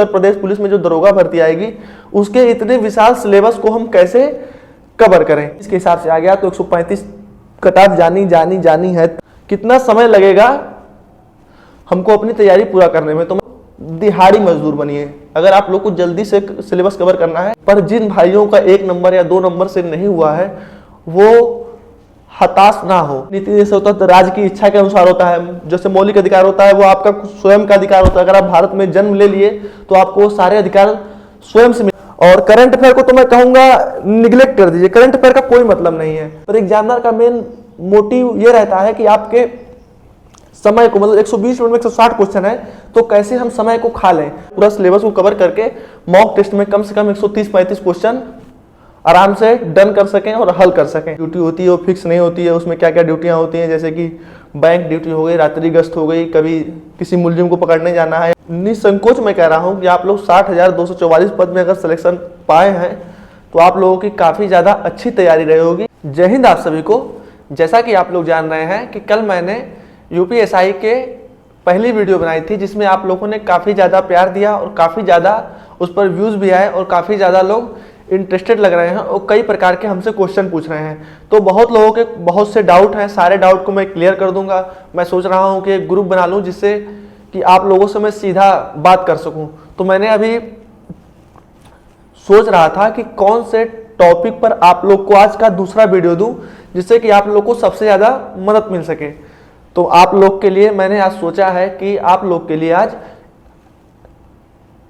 Uttar Pradesh police में जो दरोगा भर्ती आएगी उसके इतने विशाल सिलेबस को हम कैसे कवर करें। इसके हिसाब से आ गया तो 135 कटाफ जानी है। कितना समय लगेगा हमको अपनी तैयारी पूरा करने में? तो दिहाड़ी मजदूर बनिए अगर आप लोग को जल्दी से सिलेबस कवर करना है। पर जिन भाइयों का 1 नंबर या 2 नंबर से नहीं हुआ है वो हताश ना हो। नीति जैसे होता है तो राज्य की इच्छा के अनुसार होता है, जैसे मौलिक अधिकार होता है वो आपका स्वयं का अधिकार होता है। अगर आप भारत में जन्म ले लिए तो आपको सारे अधिकार स्वयं से मिले। और करंट अफेयर को तो मैं कहूंगा निगलेक्ट कर दीजिए, करंट अफेयर का कोई मतलब नहीं है। पर एग्जामिनर का मेन मोटिव ये रहता है कि आपके समय को, मतलब 120 मिनट में 160 क्वेश्चन है तो कैसे हम समय को खा लें। पूरा सिलेबस को कवर करके मॉक टेस्ट में कम से कम 130-35 क्वेश्चन आराम से डन कर सकें और हल कर सकें। ड्यूटी होती है वो फिक्स नहीं होती है, उसमें क्या क्या ड्यूटियां होती हैं, जैसे कि बैंक ड्यूटी हो गई, रात्रि गश्त हो गई, कभी किसी मुलजिम को पकड़ने जाना है। निसंकोच मैं कह रहा हूं कि आप लोग 60,244 पद में अगर सिलेक्शन पाए हैं तो आप लोगों की काफ़ी ज़्यादा अच्छी तैयारी रही होगी। जय हिंद आप सभी को। जैसा कि आप लोग जान रहे हैं कि कल मैंने यूपीएसआई के पहली वीडियो बनाई थी जिसमें आप लोगों ने काफ़ी ज़्यादा प्यार दिया और काफ़ी ज़्यादा उस पर व्यूज़ भी आए और काफ़ी ज़्यादा लोग इंटरेस्टेड लग रहे हैं और कई प्रकार के हमसे क्वेश्चन पूछ रहे हैं। तो बहुत लोगों के बहुत से डाउट हैं, सारे डाउट को मैं क्लियर कर दूंगा। मैं सोच रहा हूं कि एक ग्रुप बना लूं जिससे कि आप लोगों से मैं सीधा बात कर सकूं। तो मैंने अभी सोच रहा था कि कौन से टॉपिक पर आप लोग को आज का दूसरा वीडियो दूं जिससे कि आप लोग को सबसे ज़्यादा मदद मिल सके। तो आप लोग के लिए मैंने आज सोचा है कि आप लोग के लिए आज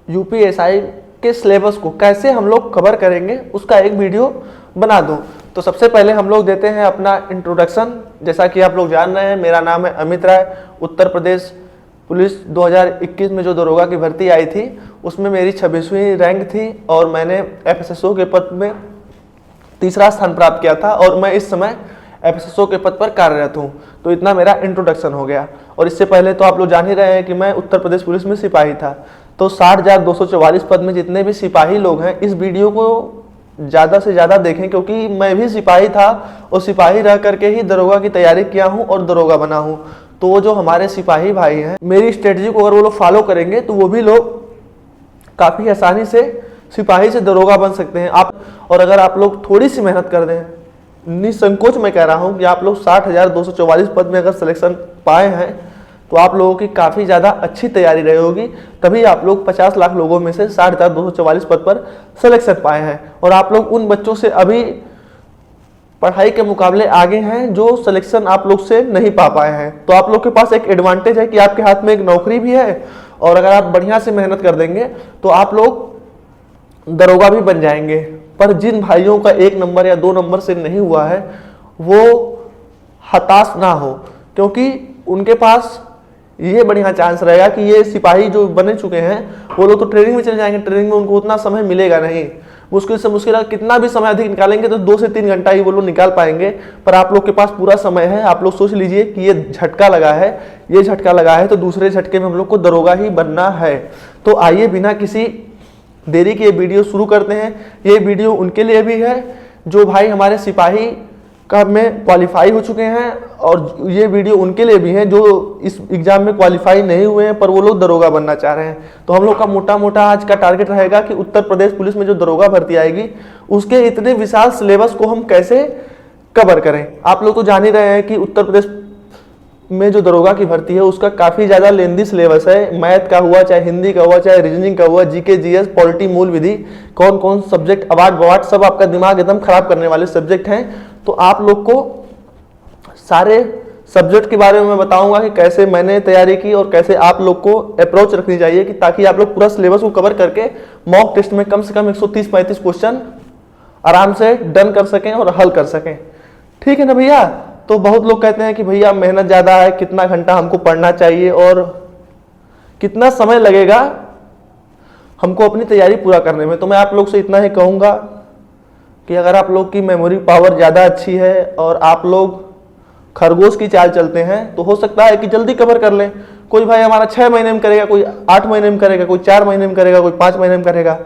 यूपीएसआई के सिलेबस को कैसे हम लोग कवर करेंगे उसका एक वीडियो बना दूं। तो सबसे पहले हम लोग देते हैं अपना इंट्रोडक्शन। जैसा कि आप लोग जान रहे हैं मेरा नाम है अमित राय। उत्तर प्रदेश पुलिस 2021 में जो दरोगा की भर्ती आई थी उसमें मेरी 26वीं रैंक थी और मैंने एफएसएसओ के पद में तीसरा स्थान प्राप्त किया था और मैं इस समय एफएसएसओ के पद पर कार्यरत हूँ। तो इतना मेरा इंट्रोडक्शन हो गया। और इससे पहले तो आप लोग जान ही रहे हैं कि मैं उत्तर प्रदेश पुलिस में सिपाही था। तो 60,244 पद में जितने भी सिपाही लोग हैं इस वीडियो को ज़्यादा से ज़्यादा देखें, क्योंकि मैं भी सिपाही था और सिपाही रह करके ही दरोगा की तैयारी किया हूँ और दरोगा बना हूँ। तो वो जो हमारे सिपाही भाई हैं मेरी स्ट्रेटजी को अगर वो लोग फॉलो करेंगे तो वो भी लोग काफ़ी आसानी से सिपाही से दरोगा बन सकते हैं। आप और अगर आप लोग थोड़ी सी मेहनत कर दें, निसंकोच मैं कह रहा हूँ कि आप लोग 60,244 पद में अगर सिलेक्शन पाए हैं तो आप लोगों की काफ़ी ज़्यादा अच्छी तैयारी रही होगी, तभी आप लोग 50 लाख लोगों में से 60,244 पद पर सिलेक्शन पाए हैं। और आप लोग उन बच्चों से अभी पढ़ाई के मुकाबले आगे हैं जो सिलेक्शन आप लोग से नहीं पा पाए हैं। तो आप लोग के पास एक एडवांटेज है कि आपके हाथ में एक नौकरी भी है और अगर आप बढ़िया से मेहनत कर देंगे तो आप लोग दरोगा भी बन जाएंगे। पर जिन भाइयों का 1 नंबर या 2 नंबर से नहीं हुआ है वो हताश ना हो, क्योंकि उनके पास ये बढ़िया चांस रहेगा कि ये सिपाही जो बने चुके हैं वो लोग तो ट्रेनिंग में चले जाएंगे। ट्रेनिंग में उनको उतना समय मिलेगा नहीं, मुश्किल से मुश्किल कितना भी समय अधिक निकालेंगे तो 2 से 3 घंटा ही वो लोग निकाल पाएंगे। पर आप लोग के पास पूरा समय है। आप लोग सोच लीजिए कि ये झटका लगा है, ये झटका लगा है तो दूसरे झटके में हम लोग को दरोगा ही बनना है। तो आइए बिना किसी देरी के ये वीडियो शुरू करते हैं। ये वीडियो उनके लिए भी है जो भाई हमारे सिपाही का में क्वालिफाई हो चुके हैं और ये वीडियो उनके लिए भी है जो इस एग्जाम में क्वालिफाई नहीं हुए हैं पर वो लोग दरोगा बनना चाह रहे हैं। तो हम लोग का मोटा मोटा आज का टारगेट रहेगा कि उत्तर प्रदेश पुलिस में जो दरोगा भर्ती आएगी उसके इतने विशाल सिलेबस को हम कैसे कवर करें। आप लोग तो जान ही रहे हैं कि उत्तर प्रदेश में जो दरोगा की भर्ती है उसका काफ़ी ज़्यादा लेंदी सिलेबस है। मैथ का हुआ, चाहे हिंदी का हुआ, चाहे रीजनिंग का हुआ, जीके जीएस, पॉलिटी, मूल विधि, कौन कौन सब्जेक्ट, अवार्ड बवार्ड, सब आपका दिमाग एकदम खराब करने वाले सब्जेक्ट हैं। तो आप लोग को सारे सब्जेक्ट के बारे में मैं बताऊंगा कि कैसे मैंने तैयारी की और कैसे आप लोग को अप्रोच रखनी चाहिए कि ताकि आप लोग पूरा सिलेबस को कवर करके मॉक टेस्ट में कम से कम 130-35 क्वेश्चन आराम से डन कर सकें और हल कर सकें। ठीक है ना भैया? तो बहुत लोग कहते हैं कि भैया मेहनत ज़्यादा है, कितना घंटा हमको पढ़ना चाहिए और कितना समय लगेगा हमको अपनी तैयारी पूरा करने में। तो मैं आप लोग से इतना ही कहूँगा कि अगर आप लोग की मेमोरी पावर ज़्यादा अच्छी है और आप लोग खरगोश की चाल चलते हैं तो हो सकता है कि जल्दी कवर कर लें। कोई भाई हमारा 6 महीने में करेगा, कोई 8 महीने में करेगा, कोई 4 महीने में करेगा, कोई 5 महीने में करेगा,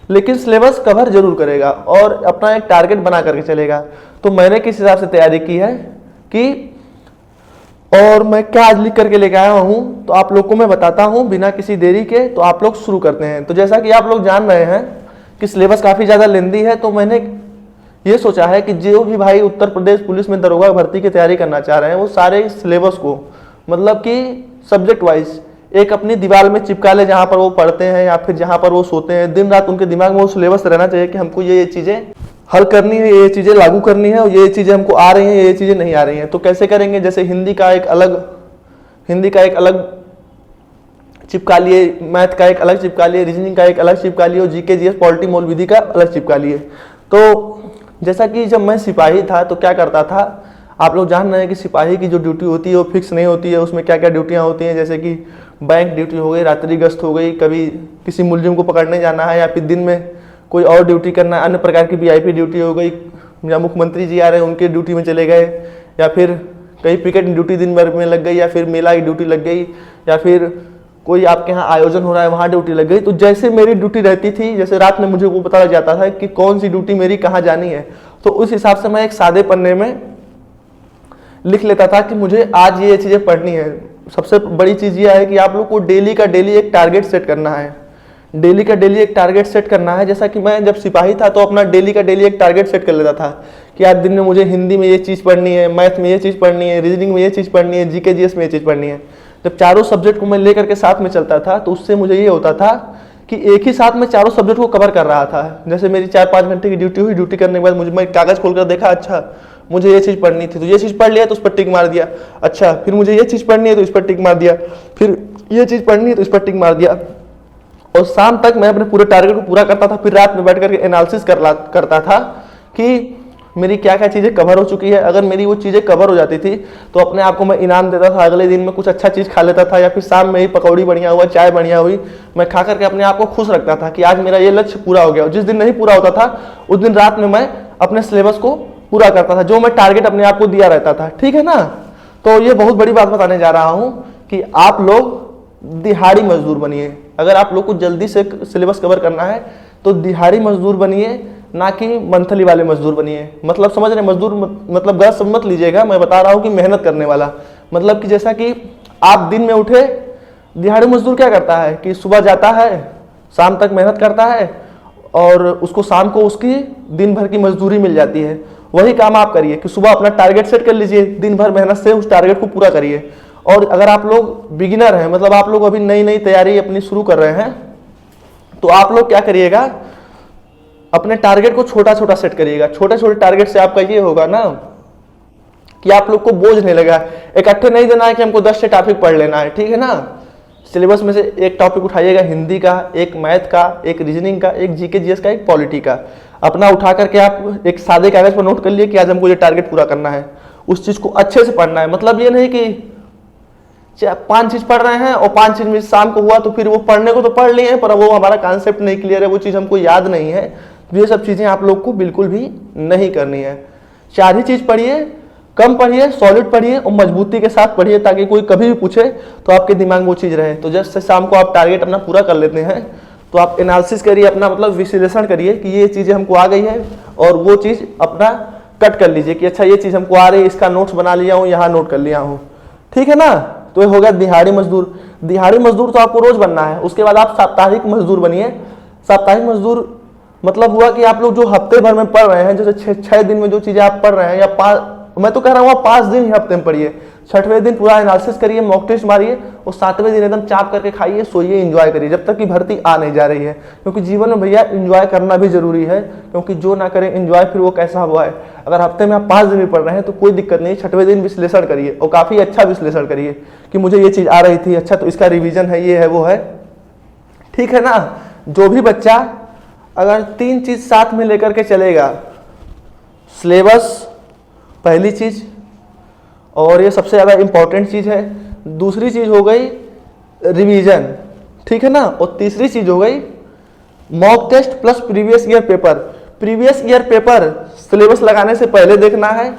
लेकिन सिलेबस कवर जरूर करेगा और अपना एक टारगेट बना करके चलेगा। तो मैंने किस हिसाब से तैयारी की है कि और मैं क्या आज लिख करके लेके आया हूँ तो आप लोग को मैं बताता हूँ बिना किसी देरी के। तो आप लोग शुरू करते हैं। तो जैसा कि आप लोग जान रहे हैं कि सिलेबस काफ़ी ज़्यादा लेंदी है, तो मैंने ये सोचा है कि जो भी भाई उत्तर प्रदेश पुलिस में दरोगा भर्ती की तैयारी करना चाह रहे हैं वो सारे सिलेबस को मतलब कि सब्जेक्ट वाइज एक अपनी दीवार में चिपका ले, जहाँ पर वो पढ़ते हैं या फिर जहाँ पर वो सोते हैं। दिन रात उनके दिमाग में वो सिलेबस रहना चाहिए कि हमको ये चीज़ें हल करनी है, ये चीज़ें लागू करनी है और ये चीज़ें हमको आ रही हैं, ये चीज़ें नहीं आ रही हैं। तो कैसे करेंगे? जैसे हिंदी का एक अलग चिपका लिए, मैथ का एक अलग चिपका लिए, रीजनिंग का एक अलग चिपका लिए और जीके जीएस पॉलिटी मोल विधि का अलग चिपका लिए। तो जैसा कि जब मैं सिपाही था तो क्या करता था, आप लोग जान रहे हैं कि सिपाही की जो ड्यूटी होती है वो फिक्स नहीं होती है। उसमें क्या क्या ड्यूटियाँ होती हैं, जैसे कि बैंक ड्यूटी हो गई, रात्रि गश्त हो गई, कभी किसी मुलजिम को पकड़ने जाना है या फिर दिन में कोई और ड्यूटी करना है, अन्य प्रकार की वीआईपी ड्यूटी हो गई, या मुख्यमंत्री जी आ रहे हैं उनके ड्यूटी में चले गए, या फिर कहीं पिकेट ड्यूटी दिन भर में लग गई, या फिर मेला की ड्यूटी लग गई, या फिर कोई आपके यहाँ आयोजन हो रहा है वहाँ ड्यूटी लग गई। तो जैसे मेरी ड्यूटी रहती थी, जैसे रात में मुझे वो पता लग जाता था कि कौन सी ड्यूटी मेरी कहाँ जानी है, तो उस हिसाब से मैं एक सादे पन्ने में लिख लेता था कि मुझे आज ये चीज़ें पढ़नी है। सबसे बड़ी चीज़ ये है कि आप लोग को डेली का डेली एक टारगेट सेट करना है, डेली का डेली एक टारगेट सेट करना है। जैसा कि मैं जब सिपाही था तो अपना डेली का डेली एक टारगेट सेट कर लेता था कि आज दिन में मुझे हिंदी में ये चीज़ पढ़नी है, मैथ में ये चीज़ पढ़नी है, रीजनिंग में ये चीज़ पढ़नी है, जीके जीएस में ये चीज़ पढ़नी है। जब चारों सब्जेक्ट को मैं लेकर के साथ में चलता था तो उससे मुझे ये होता था कि एक ही साथ में चारों सब्जेक्ट को कवर कर रहा था। जैसे मेरी 4-5 घंटे की ड्यूटी हुई, ड्यूटी करने के बाद मुझे मैं कागज़ खोलकर देखा, अच्छा मुझे ये चीज़ पढ़नी थी तो ये चीज़ पढ़ लिया तो उस पर टिक मार दिया, अच्छा फिर मुझे ये चीज़ पढ़नी है तो इस पर टिक मार दिया, फिर ये चीज़ पढ़नी है तो इस पर टिक मार दिया। और शाम तक मैं अपने पूरे टारगेट को पूरा करता था। फिर रात में बैठ करके एनालिसिस करता था कि मेरी क्या क्या चीज़ें कवर हो चुकी है। अगर मेरी वो चीज़ें कवर हो जाती थी तो अपने आप को मैं इनाम देता था, अगले दिन में कुछ अच्छा चीज़ खा लेता था, या फिर शाम में ही पकौड़ी बढ़िया हुआ, चाय बढ़िया हुई, मैं खा करके अपने आप को खुश रखता था कि आज मेरा ये लक्ष्य पूरा हो गया। और जिस दिन नहीं पूरा होता था उस दिन रात में मैं अपने सिलेबस को पूरा करता था, जो मैं टारगेट अपने आप को दिया रहता था। ठीक है ना? तो ये बहुत बड़ी बात बताने जा रहा हूँ कि आप लोग दिहाड़ी मजदूर बनिए। अगर आप लोग को जल्दी से सिलेबस कवर करना है तो दिहाड़ी मजदूर बनिए, ना कि मंथली वाले मजदूर बनिए। मतलब समझ रहे, मजदूर मतलब गलत मत लीजिएगा, मैं बता रहा हूँ कि मेहनत करने वाला। मतलब कि जैसा कि आप दिन में उठे, दिहाड़ी मजदूर क्या करता है कि सुबह जाता है, शाम तक मेहनत करता है और उसको शाम को उसकी दिन भर की मजदूरी मिल जाती है। वही काम आप करिए कि सुबह अपना टारगेट सेट कर लीजिए, दिन भर मेहनत से उस टारगेट को पूरा करिए। और अगर आप लोग बिगिनर हैं, मतलब आप लोग अभी नई नई तैयारी अपनी शुरू कर रहे हैं, तो आप लोग क्या करिएगा, अपने टारगेट को छोटा छोटा सेट करिएगा। छोटे छोटे टारगेट से आपका ये होगा ना कि आप लोग को बोझ नहीं लगा। इकट्ठे नहीं देना है कि हमको 10 से टॉपिक पढ़ लेना है, ठीक है ना? सिलेबस में से एक टॉपिक उठाइएगा हिंदी का, एक मैथ का, एक रीजनिंग का, एक जीके जीएस का, एक पॉलिटी का। अपना उठा करके आप एक सादे कागज पर नोट कर लिए कि आज हमको ये टारगेट पूरा करना है। उस चीज को अच्छे से पढ़ना है। मतलब ये नहीं कि 5 चीज पढ़ रहे हैं और 5 चीज में शाम को हुआ तो फिर वो पढ़ने को तो पढ़ लिए हैं पर वो हमारा कॉन्सेप्ट नहीं क्लियर है, वो चीज हमको याद नहीं है। ये सब चीजें आप लोग को बिल्कुल भी नहीं करनी है। 4 ही चीज पढ़िए, कम पढ़िए, सॉलिड पढ़िए और मजबूती के साथ पढ़िए, ताकि कोई कभी भी पूछे तो आपके दिमाग में वो चीज रहे। तो जैसे शाम को आप टारगेट अपना पूरा कर लेते हैं तो आप एनालिसिस करिए, अपना मतलब विश्लेषण करिए कि ये चीजें हमको आ गई है और वो चीज अपना कट कर लीजिए कि अच्छा ये चीज हमको आ रही है, इसका नोट्स बना लिया हूँ, यहाँ नोट कर लिया हूँ। ठीक है ना? तो ये हो गया दिहाड़ी मजदूर। दिहाड़ी मजदूर तो आपको रोज बनना है। उसके बाद आप साप्ताहिक मजदूर बनिए। साप्ताहिक मजदूर मतलब हुआ कि आप लोग जो हफ्ते भर में पढ़ रहे हैं, जैसे 6 दिन में जो चीजें आप पढ़ रहे हैं, या मैं तो कह रहा हूँ 5 दिन ही हफ्ते में पढ़िए। 6वें दिन पूरा एनालिसिस करिए, मॉक टेस्ट मारिए और 7वें दिन एकदम चाप करके खाइए, सोइए, एंजॉय करिए जब तक कि भर्ती आ नहीं जा रही है। क्योंकि जीवन में भैया एंजॉय करना भी जरूरी है, क्योंकि जो ना करे एंजॉय फिर वो कैसा हुआ है। अगर हफ्ते में आप 5 दिन भी पढ़ रहे हैं तो कोई दिक्कत नहीं। 6वें दिन विश्लेषण करिए और काफी अच्छा विश्लेषण करिए कि मुझे ये चीज आ रही थी, अच्छा तो इसका रिविजन है, ये है, वो है। ठीक है ना? जो भी बच्चा अगर 3 चीज साथ में लेकर के चलेगा, सिलेबस पहली चीज और ये सबसे ज्यादा इंपॉर्टेंट चीज है, दूसरी चीज हो गई रिवीजन, ठीक है ना, और तीसरी चीज हो गई mock test plus previous year paper. Previous year paper syllabus लगाने से पहले देखना है,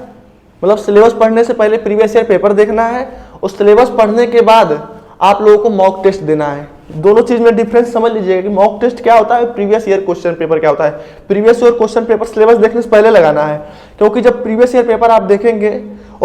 मतलब सिलेबस पढ़ने से पहले प्रीवियस ईयर पेपर देखना है, और सिलेबस पढ़ने के बाद आप लोगों को मॉक टेस्ट देना है। दोनों चीज में डिफरेंस समझ लीजिएगा कि मॉक टेस्ट क्या होता है, प्रीवियस ईयर क्वेश्चन पेपर क्या होता है। Previous year question paper syllabus देखने से पहले लगाना है, क्योंकि जब प्रीवियस ईयर पेपर आप देखेंगे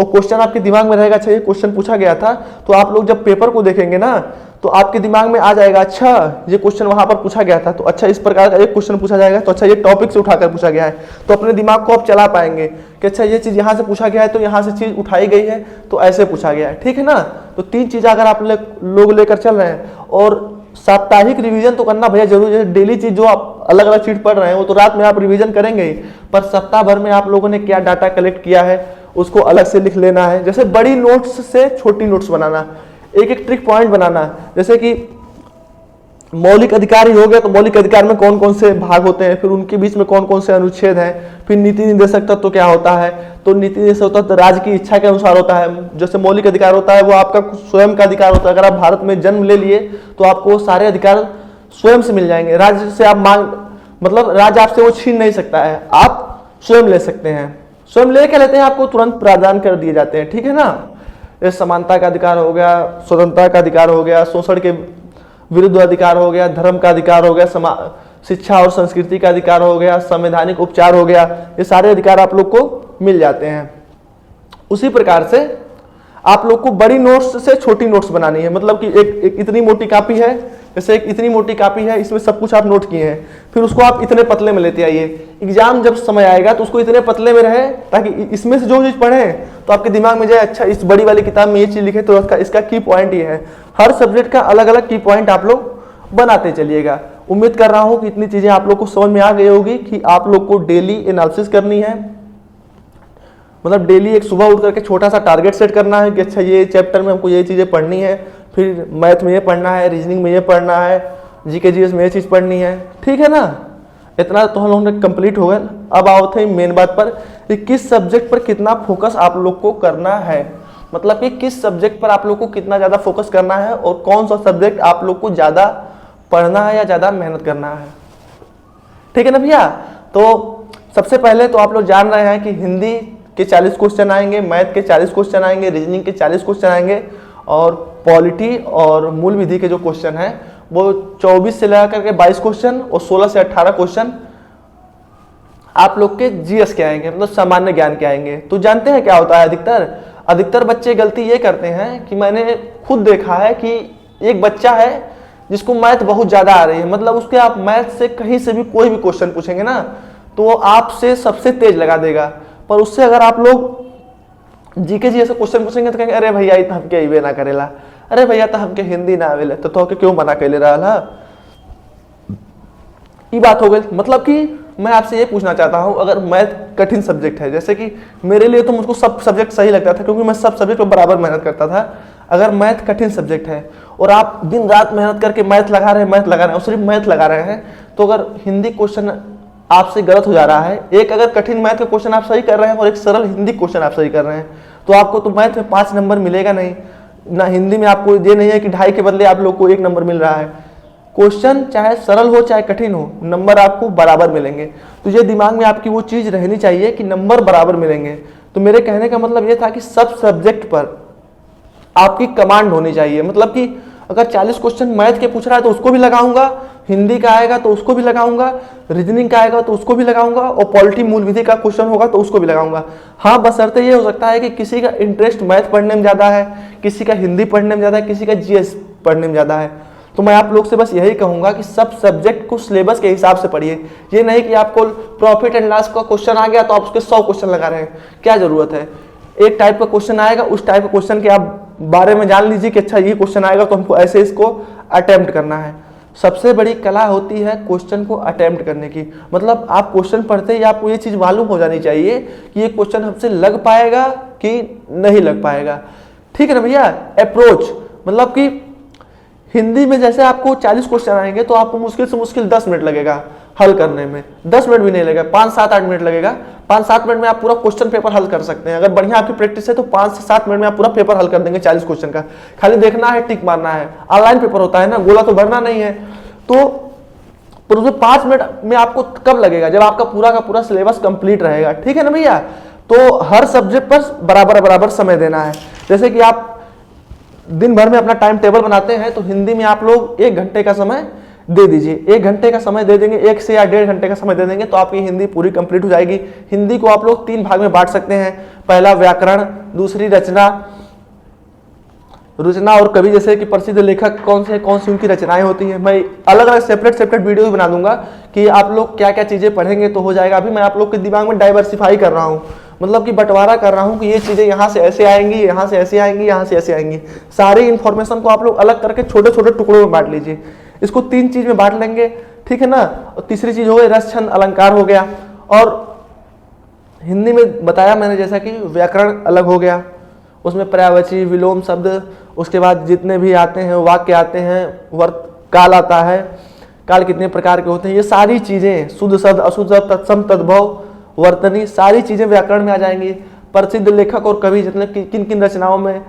और क्वेश्चन आपके दिमाग में रहेगा, अच्छा ये क्वेश्चन पूछा गया था, तो आप लोग जब पेपर को देखेंगे ना तो आपके दिमाग में आ जाएगा, अच्छा ये क्वेश्चन वहां पर पूछा गया था, तो अच्छा इस प्रकार का एक क्वेश्चन पूछा जाएगा, तो अच्छा ये टॉपिक से उठाकर पूछा गया है, तो अपने दिमाग को आप चला पाएंगे कि अच्छा ये चीज यहाँ से पूछा गया है, तो यहाँ से चीज उठाई गई है, तो ऐसे पूछा गया है, ठीक है ना। तो 3 चीजें अगर आप लोग लेकर चल रहे हैं, और साप्ताहिक रिवीजन तो करना भैया जरूरी है। डेली चीज जो आप अलग अलग चीज पढ़ रहे हैं वो तो रात में आप रिवीजन करेंगे ही, पर सप्ताह भर में आप लोगों ने क्या डाटा कलेक्ट किया है उसको अलग से लिख लेना है। जैसे बड़ी नोट्स से छोटी नोट्स बनाना, एक एक ट्रिक पॉइंट बनाना, जैसे कि मौलिक अधिकार ही हो गया, तो मौलिक अधिकार में कौन कौन से भाग होते हैं, फिर उनके बीच में कौन कौन से अनुच्छेद हैं, फिर नीति निर्देशक तत्व तो क्या होता है, तो नीति निर्देशक तत्व राज्य की इच्छा के अनुसार होता है। जैसे मौलिक अधिकार होता है वो आपका स्वयं का अधिकार होता है, अगर आप भारत में जन्म ले लिए तो आपको सारे अधिकार स्वयं से मिल जाएंगे, राज्य से आप मतलब राज्य आपसे वो छीन नहीं सकता है, आप स्वयं ले सकते हैं, स्वयं ले क्या लेते हैं आपको तुरंत प्रदान कर दिए जाते हैं, ठीक है ना। ये समानता का अधिकार हो गया, स्वतंत्रता का अधिकार हो गया, शोषण के विरुद्ध अधिकार हो गया, धर्म का अधिकार हो गया, शिक्षा और संस्कृति का अधिकार हो गया, संवैधानिक उपचार हो गया, ये सारे अधिकार आप लोग को मिल जाते हैं। उसी प्रकार से आप लोग को बड़ी नोट्स से छोटी नोट्स बनानी है, मतलब कि एक इतनी मोटी कापी है, जैसे एक इतनी मोटी कापी है, इसमें सब कुछ आप नोट किए हैं, फिर उसको आप इतने पतले में लेते आइए, एग्जाम जब समय आएगा तो उसको इतने पतले में रहे ताकि इसमें से जो चीज पढ़े तो आपके दिमाग में जाए, अच्छा इस बड़ी वाली किताब में ये चीज लिखे तो इसका की पॉइंट ये है। हर सब्जेक्ट का अलग अलग की पॉइंट आप लोग बनाते चलिएगा। उम्मीद कर रहा हूं कि इतनी चीजें आप लोग को समझ में आ गई होगी कि आप लोग को डेली एनालिसिस करनी है, मतलब डेली एक सुबह उठ करके छोटा सा टारगेट सेट करना है कि अच्छा ये चैप्टर में हमको ये चीजें पढ़नी है, फिर मैथ में ये पढ़ना है, रीजनिंग में ये पढ़ना है, जीके जीएस में ये चीज पढ़नी है, ठीक है ना। इतना तो हम लोगों ने कंप्लीट हो गया। अब आओ थे मेन बात पर कि किस सब्जेक्ट पर कितना फोकस आप लोग को करना है, मतलब कि किस सब्जेक्ट पर आप लोग को कितना ज्यादा फोकस करना है और कौन सा सब्जेक्ट आप लोग को ज्यादा पढ़ना है या ज्यादा मेहनत करना है, ठीक है ना भैया। तो सबसे पहले तो आप लोग जान रहे हैं कि हिंदी के 40 क्वेश्चन आएंगे, मैथ के 40 क्वेश्चन आएंगे, रीजनिंग के 40 क्वेश्चन आएंगे, और पॉलिटी और मूल विधि के जो क्वेश्चन हैं वो 24 से लेकर के 22 क्वेश्चन और 16 से 18 क्वेश्चन आप लोग के जीएस के आएंगे, मतलब सामान्य ज्ञान के आएंगे। तो जानते हैं क्या होता है, अधिकतर बच्चे गलती ये करते हैं कि मैंने खुद देखा है कि एक बच्चा है जिसको मैथ बहुत ज्यादा आ रही है, मतलब उसके आप मैथ से कहीं से भी कोई भी क्वेश्चन पूछेंगे ना तो वो आपसे सबसे तेज लगा देगा, पर उससे अगर आप लोग जीके जी ऐसे क्वेश्चन पूछेंगे तो कहेंगे अरे भैया इतना हमके अइबे ना करेला, अरे भैया तो हमके हिंदी ना आवेले, तो के क्यों मना कर ले रहा। ये बात हो गई। मतलब कि मैं आपसे ये पूछना चाहता हूँ, अगर मैथ कठिन सब्जेक्ट है, जैसे कि मेरे लिए तो मुझको सब सब्जेक्ट सही लगता था क्योंकि मैं सब सब्जेक्ट पर बराबर मेहनत करता था। अगर मैथ कठिन सब्जेक्ट है और आप दिन रात मेहनत करके मैथ लगा रहे हैं और सिर्फ मैथ लगा रहे हैं, तो अगर हिंदी क्वेश्चन आपसे गलत हो जा रहा है, एक अगर कठिन मैथ का क्वेश्चन आप सही कर रहे हैं और एक सरल हिंदी क्वेश्चन आप सही कर रहे हैं, तो आपको तो मैथ में 5 नंबर मिलेगा नहीं ना, हिंदी में आपको ये नहीं है कि 2.5 के बदले आप लोग को 1 नंबर मिल रहा है। क्वेश्चन चाहे सरल हो चाहे कठिन हो, नंबर आपको बराबर मिलेंगे। तो ये दिमाग में आपकी वो चीज रहनी चाहिए कि नंबर बराबर मिलेंगे। तो मेरे कहने का मतलब ये था कि सब सब्जेक्ट पर आपकी कमांड होनी चाहिए, मतलब कि अगर 40 क्वेश्चन मैथ के पूछ रहा है तो उसको भी लगाऊंगा, हिंदी का आएगा तो उसको भी लगाऊंगा, रीजनिंग का आएगा तो उसको भी लगाऊंगा, और पॉलिटी मूल विधि का क्वेश्चन होगा तो उसको भी लगाऊंगा। हाँ, बशर्ते ये हो सकता है कि किसी का इंटरेस्ट मैथ पढ़ने में ज्यादा है, किसी का हिंदी पढ़ने में ज्यादा है, किसी का जीएस पढ़ने में ज्यादा है, तो मैं आप लोग से बस यही कहूंगा कि सब सब्जेक्ट को सिलेबस के हिसाब से पढ़िए। ये नहीं कि आपको प्रॉफिट एंड लॉस का क्वेश्चन आ गया तो आप उसके 100 क्वेश्चन लगा रहे हैं, क्या जरूरत है। एक टाइप का क्वेश्चन आएगा, उस टाइप के क्वेश्चन के आप बारे में जान लीजिए कि अच्छा ये क्वेश्चन आएगा तो हमको ऐसे इसको अटेम्प्ट करना है। सबसे बड़ी कला होती है क्वेश्चन को अटेम्प्ट करने की, मतलब आप क्वेश्चन पढ़ते ही आपको ये चीज मालूम हो जानी चाहिए कि ये क्वेश्चन हमसे लग पाएगा कि नहीं लग पाएगा, ठीक है ना भैया। अप्रोच मतलब कि हिंदी में जैसे आपको 40 क्वेश्चन आएंगे तो आपको मुश्किल से मुश्किल 10 मिनट लगेगा हल करने में, 10 मिनट भी नहीं लगेगा, 5, 7, 8 मिनट लगेगा। 5, 7 मिनट में आप पूरा क्वेश्चन पेपर हल कर सकते हैं। अगर बढ़िया आपकी प्रैक्टिस है तो 5 से 7 मिनट में आप पूरा पेपर हल कर देंगे 40 क्वेश्चन का। खाली देखना है, टिक मारना है। ऑनलाइन पेपर होता है ना, गोला तो भरना नहीं है, तो पर उसमें 5 मिनट में आपको कब लगेगा, जब आपका पूरा का पूरा सिलेबस कंप्लीट रहेगा, ठीक है ना भैया। तो हर सब्जेक्ट पर बराबर बराबर समय देना है। जैसे कि आप दिन भर में अपना टाइम टेबल बनाते हैं तो हिंदी में आप लोग 1 घंटे का समय दे दीजिए, 1 घंटे का समय दे देंगे, 1 से या 1.5 घंटे का समय दे देंगे तो आपकी हिंदी पूरी कंप्लीट हो जाएगी। हिंदी को आप लोग 3 भाग में बांट सकते हैं, पहला व्याकरण, दूसरी रचना और कवि, जैसे कि प्रसिद्ध लेखक कौन सी उनकी रचनाएं होती हैं। मैं अलग अलग सेपरेट वीडियो भी बना दूंगा कि आप लोग क्या क्या चीज़ें पढ़ेंगे तो हो जाएगा। अभी मैं आप लोग के दिमाग में डाइवर्सिफाई कर रहा हूँ, मतलब कि बंटवारा कर रहा हूँ कि ये चीज़ें यहाँ से ऐसे आएंगी, यहाँ से ऐसे आएंगी, यहाँ से ऐसे आएंगी। सारी इन्फॉर्मेशन को आप लोग अलग करके छोटे छोटे टुकड़ों में बांट लीजिए। इसको 3 चीज़ में बांट लेंगे, ठीक है ना। और तीसरी चीज़ हो गई रस छंद अलंकार हो गया, और हिंदी में बताया मैंने जैसा कि व्याकरण अलग हो गया, उसमें पर्यायवाची, विलोम शब्द, उसके बाद जितने भी आते हैं वाक्य आते हैं, वर्त काल आता है, काल कितने प्रकार के होते हैं, ये सारी चीज़ें, शुद्ध शब्द, अशुद्ध शब्द, तत्सम, तद्भव, वर्तनी, सारी चीज़ें व्याकरण में आ जाएंगी। प्रसिद्ध लेखक और कवि जितने किन किन रचनाओं में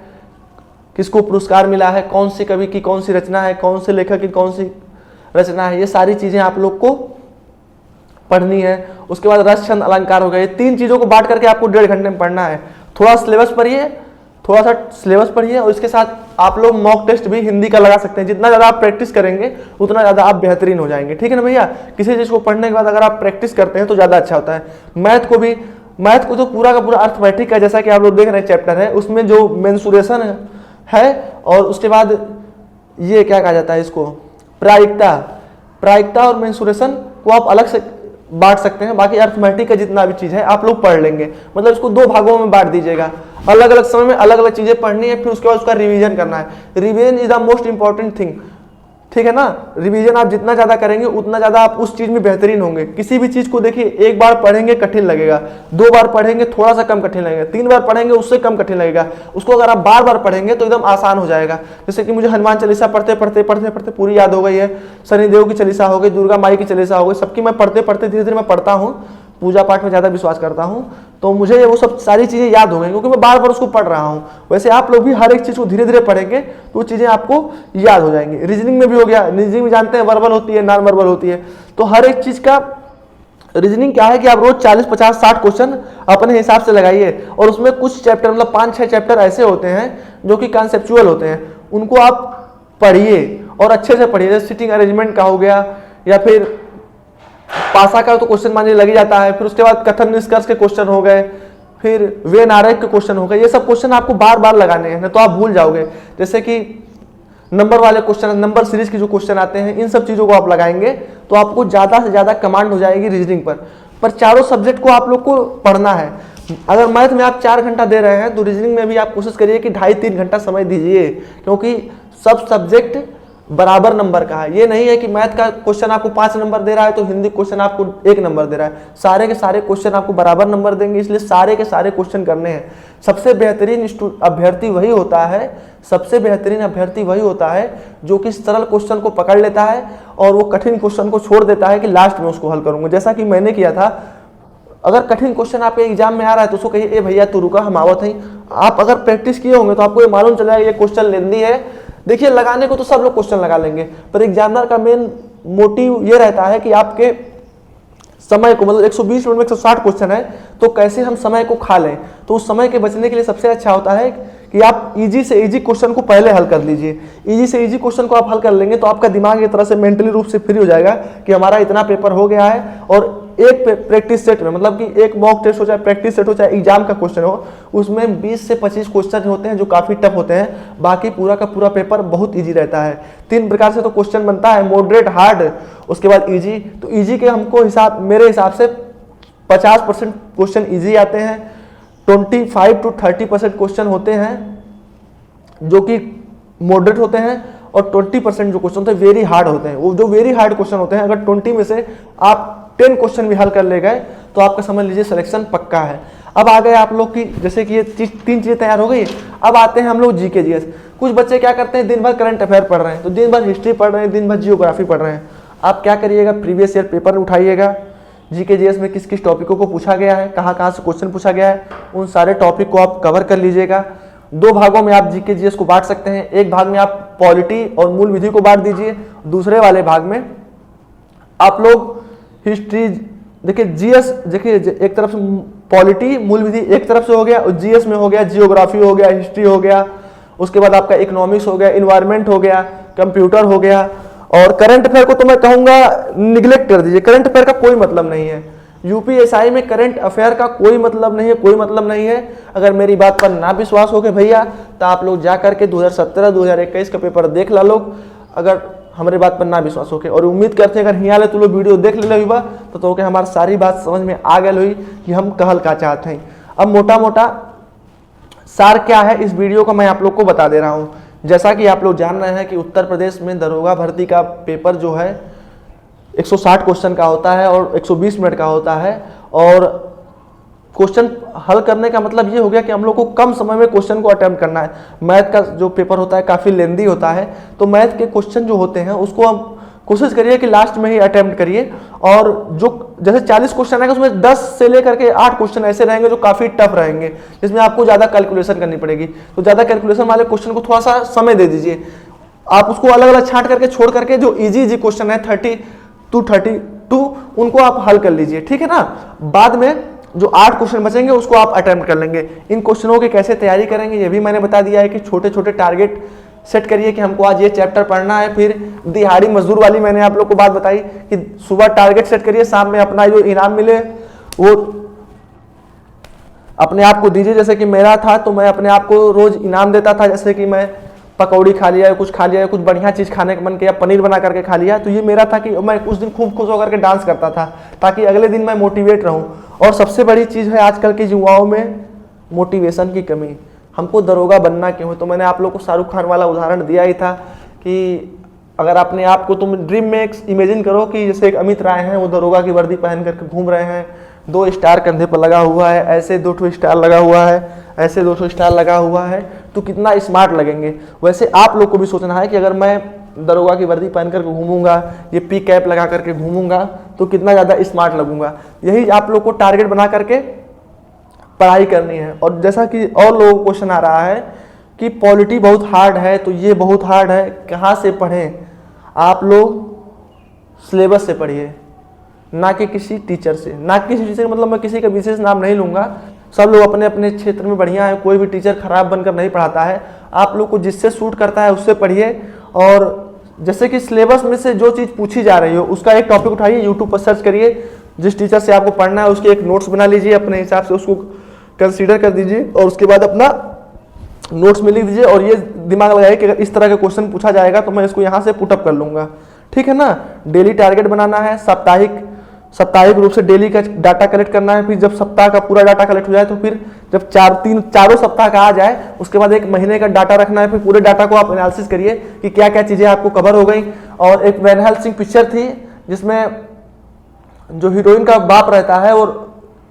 किसको पुरस्कार मिला है, कौन सी कवि की कौन सी रचना है, कौन से लेखक की कौन सी रचना है, ये सारी चीज़ें आप लोग को पढ़नी है। उसके बाद रस छंद अलंकार हो गया। ये 3 चीज़ों को बांट करके आपको 1.5 घंटे में पढ़ना है। थोड़ा सिलेबस पढ़िए और इसके साथ आप लोग मॉक टेस्ट भी हिंदी का लगा सकते हैं। जितना ज़्यादा आप प्रैक्टिस करेंगे उतना ज़्यादा आप बेहतरीन हो जाएंगे, ठीक है ना भैया। किसी चीज़ को पढ़ने के बाद अगर आप प्रैक्टिस करते हैं तो ज़्यादा अच्छा होता है। मैथ को तो पूरा का पूरा अर्थमेटिक का, जैसा कि आप लोग देख रहे हैं चैप्टर है, उसमें जो मेंसुरेशन है और उसके बाद ये क्या कहा जाता है इसको, प्रायिकता और मेंसुरेशन को आप अलग से बांट सकते हैं। बाकी अर्थमेटिक का जितना भी चीज़ है आप लोग पढ़ लेंगे, मतलब इसको 2 भागों में बांट दीजिएगा। अलग अलग समय में अलग अलग चीज़ें पढ़नी है, फिर उसके बाद उसका रिवीजन करना है। Revision is the most important thing, ठीक है ना। रिवीजन आप जितना ज़्यादा करेंगे उतना ज़्यादा आप उस चीज़ में बेहतरीन होंगे। किसी भी चीज़ को देखिए, 1 बार पढ़ेंगे कठिन लगेगा, 2 बार पढ़ेंगे थोड़ा सा कम कठिन लगेगा, 3 बार पढ़ेंगे उससे कम कठिन लगेगा। उसको अगर आप बार बार पढ़ेंगे तो एकदम आसान हो जाएगा। जैसे कि मुझे हनुमान चालीसा पढ़ते पढ़ते पूरी याद हो गई है, शनिदेव की चालीसा हो गई, दुर्गा माई की चालीसा हो गई, सबकी मैं पढ़ते पढ़ते धीरे धीरे मैं पढ़ता हूँ, पूजा पाठ में ज़्यादा विश्वास करता हूँ, तो मुझे वो सब सारी चीज़ें याद हो गई क्योंकि मैं बार बार उसको पढ़ रहा हूँ। वैसे आप लोग भी हर एक चीज़ को धीरे धीरे पढ़ेंगे तो वो चीज़ें आपको याद हो जाएंगी। रीजनिंग में भी हो गया, रीजनिंग में जानते हैं वर्बल होती है, नॉन वर्बल होती है, तो हर एक चीज़ का रीजनिंग क्या है कि आप रोज 40, 50, 60 क्वेश्चन अपने हिसाब से लगाइए। और उसमें कुछ चैप्टर, मतलब 5-6 चैप्टर ऐसे होते हैं जो कि कॉन्सेप्चुअल होते हैं, उनको आप पढ़िए और अच्छे से पढ़िए। जैसे सिटिंग अरेंजमेंट का हो गया, या फिर पासा का तो क्वेश्चन मानिए लग ही जाता है, फिर उसके बाद कथन निष्कर्ष के क्वेश्चन हो गए, फिर वे नारक के क्वेश्चन हो गए। ये सब क्वेश्चन आपको बार बार लगाने हैं, तो आप भूल जाओगे। जैसे कि नंबर वाले क्वेश्चन, नंबर सीरीज के जो क्वेश्चन आते हैं, इन सब चीज़ों को आप लगाएंगे तो आपको ज़्यादा से ज़्यादा कमांड हो जाएगी रीजनिंग पर चारों सब्जेक्ट को आप लोग को पढ़ना है। अगर मैथ में आप 4 घंटा दे रहे हैं तो रीजनिंग में भी आप कोशिश करिए कि 2.5-3 घंटा समय दीजिए, क्योंकि सब सब्जेक्ट बराबर नंबर का है। ये नहीं है कि मैथ का क्वेश्चन आपको 5 नंबर दे रहा है तो हिंदी क्वेश्चन आपको 1 नंबर दे रहा है। सारे के सारे क्वेश्चन आपको बराबर नंबर देंगे, इसलिए सारे के सारे क्वेश्चन करने हैं। सबसे बेहतरीन अभ्यर्थी वही होता है जो कि सरल क्वेश्चन को पकड़ लेता है और वो कठिन क्वेश्चन को छोड़ देता है कि लास्ट में उसको हल करूंगा, जैसा कि मैंने किया था। अगर कठिन क्वेश्चन आपके एग्जाम में आ रहा है तो उसको कहिए, ए भैया तू रुका, हम आवत हैं। आप अगर प्रैक्टिस किए होंगे तो आपको ये मालूम चल जाएगा ये क्वेश्चन लेंदी है। देखिए, लगाने को तो सब लोग क्वेश्चन लगा लेंगे, पर एग्जामिनर का मेन मोटिव ये रहता है कि आपके समय को, मतलब 120 मिनट में 160 क्वेश्चन है तो कैसे हम समय को खा लें। तो उस समय के बचने के लिए सबसे अच्छा होता है कि आप इजी से इजी क्वेश्चन को पहले हल कर लीजिए। इजी से इजी क्वेश्चन को आप हल कर लेंगे तो आपका दिमाग एक तरह से मेंटली रूप से फ्री हो जाएगा कि हमारा इतना पेपर हो गया है। और एक प्रैक्टिस सेट में, मतलब कि एक मॉक टेस्ट हो चाहे प्रैक्टिस सेट हो चाहे एग्जाम का क्वेश्चन हो, उसमें 20 से 25 क्वेश्चन होते हैं जो काफ़ी टफ होते हैं, बाकी पूरा का पूरा पेपर बहुत ईजी रहता है। 3 प्रकार से तो क्वेश्चन बनता है, मॉडरेट, हार्ड, उसके बाद ईजी। तो ईजी के हमको मेरे हिसाब से 50% क्वेश्चन ईजी आते हैं, 25 to 30% क्वेश्चन होते हैं जो कि मॉडरेट होते हैं, और 20% जो क्वेश्चन होते हैं वेरी हार्ड होते हैं। वो जो वेरी हार्ड क्वेश्चन होते हैं, अगर 20 में से आप 10 क्वेश्चन भी हल कर ले गए तो आपका समझ लीजिए सिलेक्शन पक्का है। अब आ गए आप लोग की, जैसे कि ये 3 चीज़ें तैयार हो गई। अब आते हैं हम लोग जीके जीएस। कुछ बच्चे क्या करते हैं, दिन भर करंट अफेयर पढ़ रहे हैं, तो दिन भर हिस्ट्री पढ़ रहे हैं, दिन भर जियोग्राफी पढ़ रहे हैं। आप क्या करिएगा, प्रीवियस ईयर पेपर उठाइएगा, जीके जीएस में किस किस टॉपिकों को पूछा गया है, कहाँ कहाँ से क्वेश्चन पूछा गया है, उन सारे टॉपिक को आप कवर कर लीजिएगा। 2 भागों में आप जीके जीएस को बांट सकते हैं। एक भाग में आप पॉलिटी और मूल विधि को बांट दीजिए, दूसरे वाले भाग में आप लोग हिस्ट्री, देखिए जीएस, देखिए एक तरफ से पॉलिटी मूल विधि एक तरफ से हो गया, और जीएस में हो गया जियोग्राफी हो गया, हिस्ट्री हो गया, उसके बाद आपका इकोनॉमिक्स हो गया, इन्वायरमेंट हो गया, कंप्यूटर हो गया, और करंट अफेयर को तो मैं कहूँगा निगलेक्ट कर दीजिए, करंट अफेयर का कोई मतलब नहीं है। यूपीएसआई में करंट अफेयर का कोई मतलब नहीं है, कोई मतलब नहीं है। अगर मेरी बात पर ना विश्वास हो गए भैया तो आप लोग जा करके 2017-2021 का पेपर देख ला लोग, अगर हमारे बात पर ना विश्वास हो के। और उम्मीद करते हैं अगर हिया ले तो लोग वीडियो देख ले हुआ तो के हमारी सारी बात समझ में आ गई हुई कि हम कहल का चाहते हैं। अब मोटा मोटा सार क्या है इस वीडियो का मैं आप लोग को बता दे रहा हूँ। जैसा कि आप लोग जान रहे हैं कि उत्तर प्रदेश में दरोगा भर्ती का पेपर जो है 160 क्वेश्चन का होता है और 120 मिनट का होता है। और क्वेश्चन हल करने का मतलब ये हो गया कि हम लोग को कम समय में क्वेश्चन को अटेम्प्ट करना है। मैथ का जो पेपर होता है काफ़ी लेंदी होता है, तो मैथ के क्वेश्चन जो होते हैं उसको हम कोशिश करिए कि लास्ट में ही अटेम्प्ट करिए। और जो जैसे 40 क्वेश्चन रहेंगे उसमें 10 से लेकर के 8 क्वेश्चन ऐसे रहेंगे जो काफ़ी टफ रहेंगे, जिसमें आपको ज़्यादा कैलकुलेशन करनी पड़ेगी। तो ज़्यादा कैलकुलेशन वाले क्वेश्चन को थोड़ा सा समय दे दीजिए, आप उसको अलग अलग छांट करके छोड़ करके जो इजी क्वेश्चन है 30 to 32 उनको आप हल कर लीजिए, ठीक है ना। बाद में जो 8 क्वेश्चन बचेंगे उसको आप अटेम्प्ट कर लेंगे। इन क्वेश्चनों की कैसे तैयारी करेंगे ये भी मैंने बता दिया है कि छोटे छोटे टारगेट सेट करिए कि हमको आज ये चैप्टर पढ़ना है। फिर दिहाड़ी मजदूर वाली मैंने आप लोग को बात बताई कि सुबह टारगेट सेट करिए, शाम में अपना जो इनाम मिले वो अपने आप को दीजिए। जैसे कि मेरा था तो मैं अपने आप को रोज इनाम देता था, जैसे कि मैं पकौड़ी खा लिया, कुछ खा लिया, कुछ बढ़िया चीज़ खाने का मन किया, पनीर बना करके खा लिया। तो ये मेरा था कि मैं उस दिन खूब खुश होकर के डांस करता था ताकि अगले दिन मैं मोटिवेट रहूं। और सबसे बड़ी चीज़ है आजकल के युवाओं में मोटिवेशन की कमी। हमको दरोगा बनना क्यों है, तो मैंने आप लोग को शाहरुख खान वाला उदाहरण दिया ही था कि अगर अपने आप को तुम ड्रीम में इमेजिन करो कि जैसे एक अमित राय हैं, वो दरोगा की वर्दी पहन करके घूम रहे हैं, 2 स्टार कंधे पर लगा हुआ है, ऐसे 2 स्टार लगा हुआ है, ऐसे 2 स्टार लगा हुआ है, तो कितना स्मार्ट लगेंगे। वैसे आप लोग को भी सोचना है कि अगर मैं दरोगा की वर्दी पहन करके घूमूंगा, ये पी कैप लगा करके घूमूंगा तो कितना ज़्यादा स्मार्ट लगूंगा। यही आप लोग को टारगेट बना करके पढ़ाई करनी है। और जैसा कि और लोगों को क्वेश्चन आ रहा है कि पॉलिटी बहुत हार्ड है, तो ये बहुत हार्ड है, कहाँ से पढ़ें। आप लोग सिलेबस से पढ़िए, ना कि किसी टीचर से। ना कि किसी टीचर मतलब मैं किसी का विशेष नाम नहीं लूँगा, सब लोग अपने अपने क्षेत्र में बढ़िया है, कोई भी टीचर खराब बनकर नहीं पढ़ाता है। आप लोग को जिससे सूट करता है उससे पढ़िए। और जैसे कि सिलेबस में से जो चीज़ पूछी जा रही हो उसका एक टॉपिक उठाइए, यूट्यूब पर सर्च करिए, जिस टीचर से आपको पढ़ना है उसके एक नोट्स बना लीजिए, अपने हिसाब से उसको कंसीडर कर दीजिए और उसके बाद अपना नोट्स में लिख दीजिए। और ये दिमाग लगाइए कि अगर इस तरह का क्वेश्चन पूछा जाएगा तो मैं इसको यहाँ से पुटअप कर लूँगा, ठीक है ना। डेली टारगेट बनाना है, साप्ताहिक रूप से डेली का डाटा कलेक्ट करना है। फिर जब सप्ताह का पूरा डाटा कलेक्ट हो जाए तो फिर जब चारों सप्ताह का आ जाए उसके बाद एक महीने का डाटा रखना है। फिर पूरे डाटा को आप एनालिसिस करिए कि क्या क्या चीज़ें आपको कवर हो गई। और एक वैनहल सिंह पिक्चर थी जिसमें जो हीरोइन का बाप रहता है और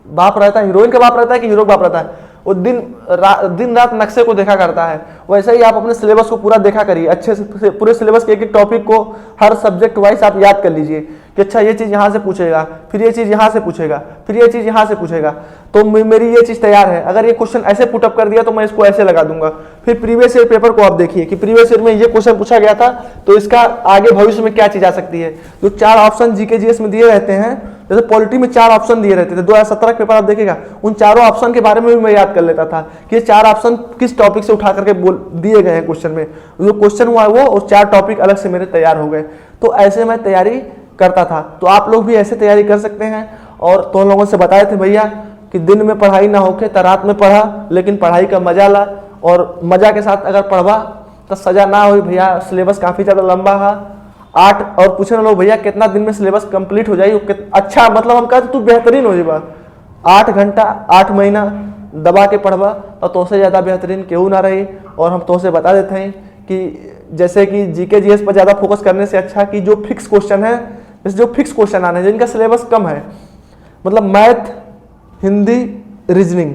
हीरोइन का बाप रहता है कि हीरो का बाप रहता है, वो दिन रात नक्शे को देखा करता है। वैसे ही आप अपने सिलेबस को पूरा देखा करिए, अच्छे से पूरे सिलेबस के एक एक टॉपिक को हर सब्जेक्ट वाइज आप याद कर लीजिए कि अच्छा ये चीज़ यहाँ से पूछेगा, फिर ये चीज़ यहाँ से पूछेगा, फिर ये चीज़ यहाँ से पूछेगा, तो मेरी ये चीज़ तैयार है। अगर ये क्वेश्चन ऐसे पुटअप कर दिया तो मैं इसको ऐसे लगा दूंगा। फिर प्रीवियस ईयर पेपर को आप देखिए कि प्रीवियस ईयर में ये क्वेश्चन पूछा गया था तो इसका आगे भविष्य में क्या चीज़ आ सकती है। जो 4 ऑप्शन जीके जीएस में दिए रहते हैं, जैसे पॉलिटी में 4 ऑप्शन दिए रहते थे, 2017 पेपर आप देखिएगा, उन चारों ऑप्शन के बारे में भी मैं याद कर लेता था कि ये 4 ऑप्शन किस टॉपिक से उठा करके दिए गए हैं क्वेश्चन में। जो क्वेश्चन हुआ है वो और 4 टॉपिक अलग से मेरे तैयार हो गए। तो ऐसे मैं तैयारी करता था, तो आप लोग भी ऐसे तैयारी कर सकते हैं। और तो लोगों से बताए थे भैया कि दिन में पढ़ाई ना होके तो रात में पढ़ा, लेकिन पढ़ाई का मजा ला, और मजा के साथ अगर पढ़वा तो सजा ना हो भैया। सिलेबस काफ़ी ज़्यादा लंबा है, 8 और पूछने लोग भैया कितना दिन में सिलेबस कंप्लीट हो जाएगी। अच्छा मतलब हम कहते तू बेहतरीन हो जाएगा, 8 घंटा 8 महीना दबा के पढ़वा और तो से ज़्यादा बेहतरीन क्यों ना रही। और हम तो से बता देते हैं कि जैसे कि जीके जीएस पर ज़्यादा फोकस करने से अच्छा कि जो फिक्स क्वेश्चन है, जैसे जो फिक्स क्वेश्चन आने जिनका सिलेबस कम है, मतलब math Hindi reasoning,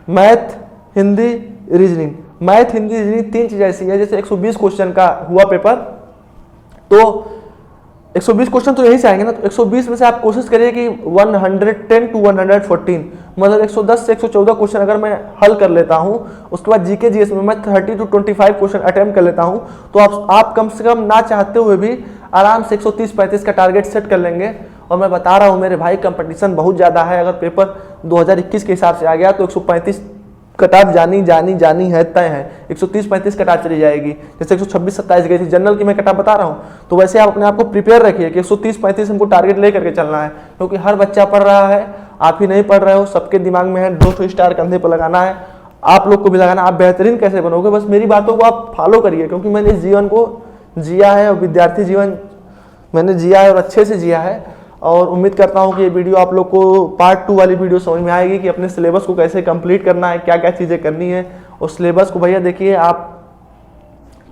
math Hindi reasoning 3 चीज़ ऐसी है। जैसे 120 क्वेश्चन का हुआ पेपर, तो 120 क्वेश्चन तो यहीं से आएंगे ना, तो 120 में से आप कोशिश करिए कि 110 to 114 मतलब 110 से 114 क्वेश्चन अगर मैं हल कर लेता हूं, उसके बाद जीके जीएस में मैं 30 to 25 क्वेश्चन अटेम्प्ट कर लेता हूं, तो आप कम से कम ना चाहते हुए भी आराम से 130-35 का टारगेट सेट कर लेंगे। और मैं बता रहा हूं मेरे भाई कंपटीशन बहुत ज़्यादा है। अगर पेपर 2021 के हिसाब से आ गया तो 135 कटार जानी जानी जानी है, तय है। 130-35 कटार चली जाएगी, जैसे 126-27 गई थी जनरल की मैं कटार बता रहा हूँ। तो वैसे आप अपने आप को प्रिपेयर रखिए कि 130-35 हमको टारगेट ले करके चलना है, क्योंकि हर बच्चा पढ़ रहा है, आप ही नहीं पढ़ रहे हो, सबके दिमाग में है 200 स्टार कंधे पर लगाना है, आप लोग को भी लगाना। आप बेहतरीन कैसे बनोगे, बस मेरी बातों को आप फॉलो करिए, क्योंकि मैंने इस जीवन को जिया है और विद्यार्थी जीवन मैंने जिया है और अच्छे से जिया है। और उम्मीद करता हूँ कि ये वीडियो आप लोग को पार्ट 2 वाली वीडियो समझ में आएगी कि अपने सिलेबस को कैसे कंप्लीट करना है, क्या क्या चीज़ें करनी है। और सिलेबस को भैया देखिए, आप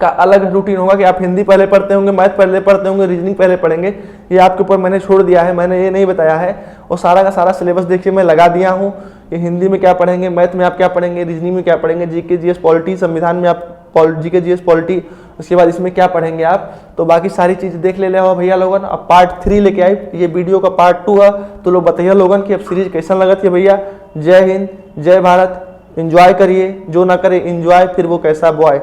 का अलग रूटीन होगा कि आप हिंदी पहले पढ़ते होंगे, मैथ पहले पढ़ते होंगे, रीजनिंग पहले पढ़ेंगे, ये आपके ऊपर मैंने छोड़ दिया है, मैंने ये नहीं बताया है। और सारा का सारा सिलेबस देखिए मैं लगा दिया हूँ कि हिंदी में क्या पढ़ेंगे, मैथ में आप क्या पढ़ेंगे, रीजनिंग में क्या पढ़ेंगे, जीके जीएस पॉलिटी, संविधान में आप जीके जीएस पॉलिटी, उसके बाद इसमें क्या पढ़ेंगे आप। तो बाकी सारी चीज़ देख ले हो भैया लोगन। अब पार्ट 3 लेके आए, ये वीडियो का पार्ट 2 है। तो लोग बताइए लोगन कि अब सीरीज कैसा लगा थी भैया। जय हिंद, जय भारत। एंजॉय करिए, जो ना करे एंजॉय फिर वो कैसा बॉय।